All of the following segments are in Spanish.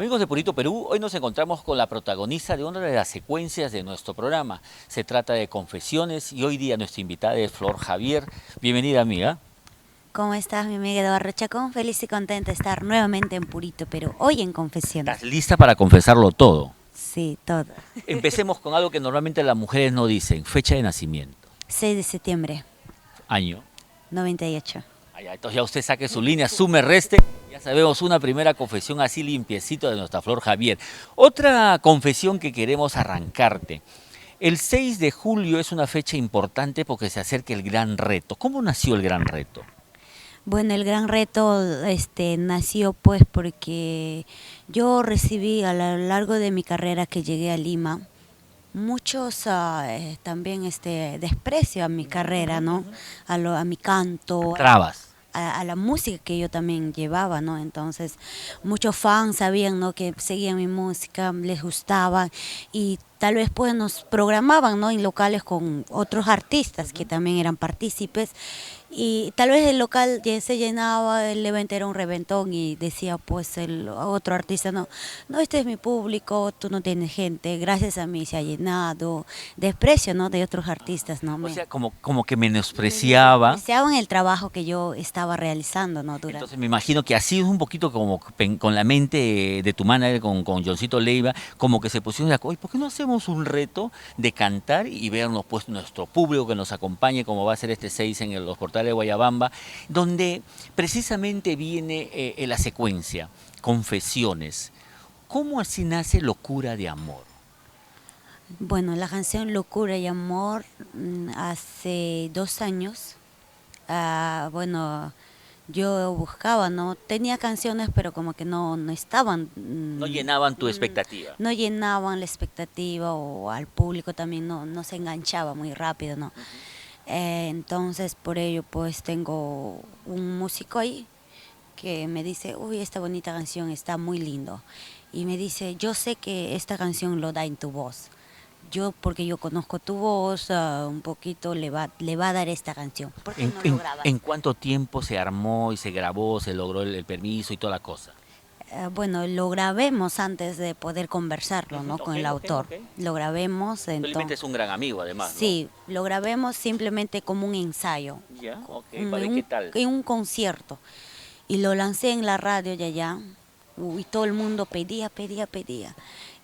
Amigos de Purito Perú, hoy nos encontramos con la protagonista de una de las secuencias de nuestro programa. Se trata de Confesiones y hoy día nuestra invitada es Flor Javier. Bienvenida, amiga. ¿Cómo estás, mi amiga Eduardo Chacón? Feliz y contenta de estar nuevamente en Purito, pero hoy en Confesiones. ¿Estás lista para confesarlo todo? Sí, todo. Empecemos con algo que normalmente las mujeres no dicen, fecha de nacimiento, 6 de septiembre, año. 98. Entonces ya usted saque su línea, sume, reste. Ya sabemos una primera confesión así limpiecito de nuestra Flor Javier. Otra confesión que queremos arrancarte. El 6 de julio es una fecha importante porque se acerca el gran reto. ¿Cómo nació el gran reto? Bueno, el gran reto nació pues porque yo recibí a lo largo de mi carrera que llegué a Lima muchos también desprecio a mi carrera, ¿no? A mi canto, Trabas. a la música que yo también llevaba, ¿no? Entonces, muchos fans sabían, ¿no? Que seguían mi música, les gustaba y tal vez pues nos programaban, ¿no? En locales con otros artistas que también eran partícipes y tal vez el local ya se llenaba, el evento era un reventón y decía pues el otro artista, no, no, este es mi público, tú no tienes gente, gracias a mí se ha llenado, desprecio, ¿no? De otros artistas, ¿no? O sea, como que menospreciaba. Deseaban el trabajo que yo estaba realizando, ¿no? Entonces me imagino que así es un poquito como con la mente de tu manager, con Johncito Leiva, como que se pusieron de acuerdo, ¿por qué no hacemos un reto de cantar y vernos pues nuestro público que nos acompañe, como va a ser este 6 en los portales de Guayabamba, donde precisamente viene la secuencia, Confesiones. ¿Cómo así nace Locura de Amor? Bueno, la canción Locura y Amor hace 2 años, bueno, yo buscaba, ¿no? Tenía canciones, pero como que no estaban, No llenaban tu expectativa. no llenaban la expectativa o al público también no se enganchaba muy rápido, ¿no? Entonces, por ello, pues tengo un músico ahí que me dice, uy, esta bonita canción está muy lindo. Y me dice, yo sé que esta canción lo da en tu voz. Porque yo conozco tu voz, un poquito le va a dar esta canción. ¿Por qué ¿En, no lo en, grabas? en cuánto tiempo se armó y se grabó, se logró el permiso y toda la cosa? Bueno, lo grabemos antes de poder conversarlo, ¿no? Con Ok, el ok, autor. ok. Lo grabemos, Felizmente entonces. es un gran amigo además, ¿no? Sí, lo grabemos simplemente como un ensayo, Ya, ok, en para ver qué tal. un concierto. Y lo lancé en la radio de allá, y todo el mundo pedía.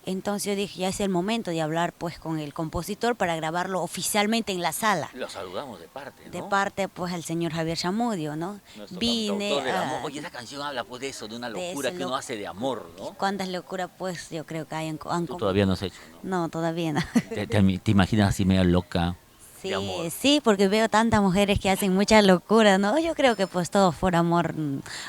Entonces yo dije, ya es el momento de hablar pues con el compositor para grabarlo oficialmente en la sala. Lo saludamos de parte, ¿no? De parte pues al señor Javier Chamudio, ¿no? Nuestro Vine cantautor del amor. Oye, esa canción habla pues de eso, de una de locura ese que uno hace de amor, ¿no? cuántas locuras pues yo creo que han Tú todavía no has hecho, ¿no? No, todavía no. ¿Te imaginas así media loca de amor? Sí, sí, porque veo tantas mujeres que hacen muchas locuras, ¿no? Yo creo que pues todos por amor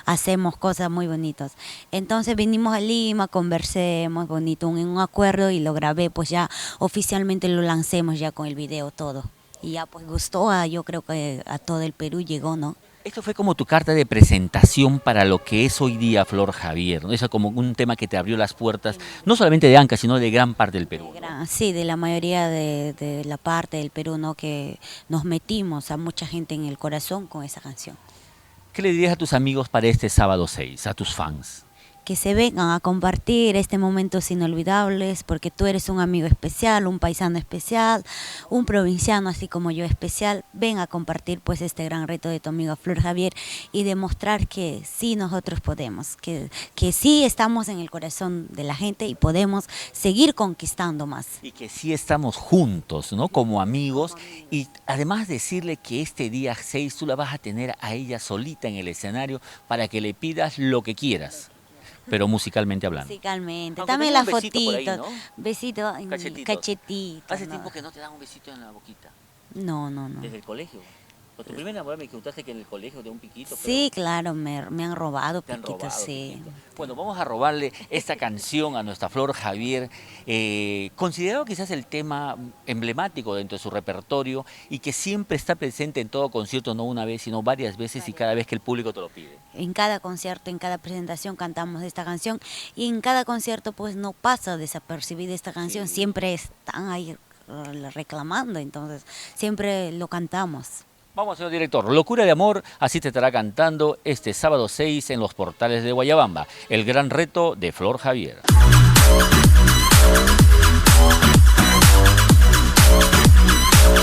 hacemos cosas muy bonitas. Entonces vinimos a Lima, conversemos bonito, en un acuerdo y lo grabé, pues ya oficialmente lo lancemos ya con el video todo. Y ya pues gustó, yo creo que a todo el Perú llegó, ¿no? Esto fue como tu carta de presentación para lo que es hoy día Flor Javier, ¿no? Eso es como un tema que te abrió las puertas, no solamente de Anca, sino de gran parte del Perú, ¿no? Sí, de la mayoría de la parte del Perú, ¿no? Que nos metimos a mucha gente en el corazón con esa canción. ¿Qué le dirías a tus amigos para este sábado 6, a tus fans? Que se vengan a compartir este momentos inolvidables, porque tú eres un amigo especial, un paisano especial, un provinciano así como yo especial. Ven a compartir pues este gran reto de tu amiga Flor Javier y demostrar que sí nosotros podemos, que sí estamos en el corazón de la gente y podemos seguir conquistando más. Y que sí estamos juntos, ¿no? Como amigos. Y además decirle que este día 6 tú la vas a tener a ella solita en el escenario para que le pidas lo que quieras, pero musicalmente hablando. Musicalmente. Aunque También tenga las un besito por ahí, fotitos, ¿no? besito en Cachetitos. cachetito. Hace ¿no? tiempo que no te dan un besito en la boquita. No, no, no. Desde el colegio. Con tu primera enamorada me contaste que en el colegio de un piquito. Sí, claro, me han robado Te han piquitos, robado, sí. Piquito. Bueno, vamos a robarle esta canción a nuestra Flor Javier, considerado quizás el tema emblemático dentro de su repertorio y que siempre está presente en todo concierto, no una vez, sino varias veces y cada vez que el público te lo pide. En cada concierto, en cada presentación cantamos esta canción y en cada concierto pues no pasa desapercibida esta canción, siempre están ahí reclamando, entonces siempre lo cantamos. Vamos, señor director. Locura de amor, así te estará cantando este sábado 6 en los portales de Guayabamba. El gran reto de Flor Javier.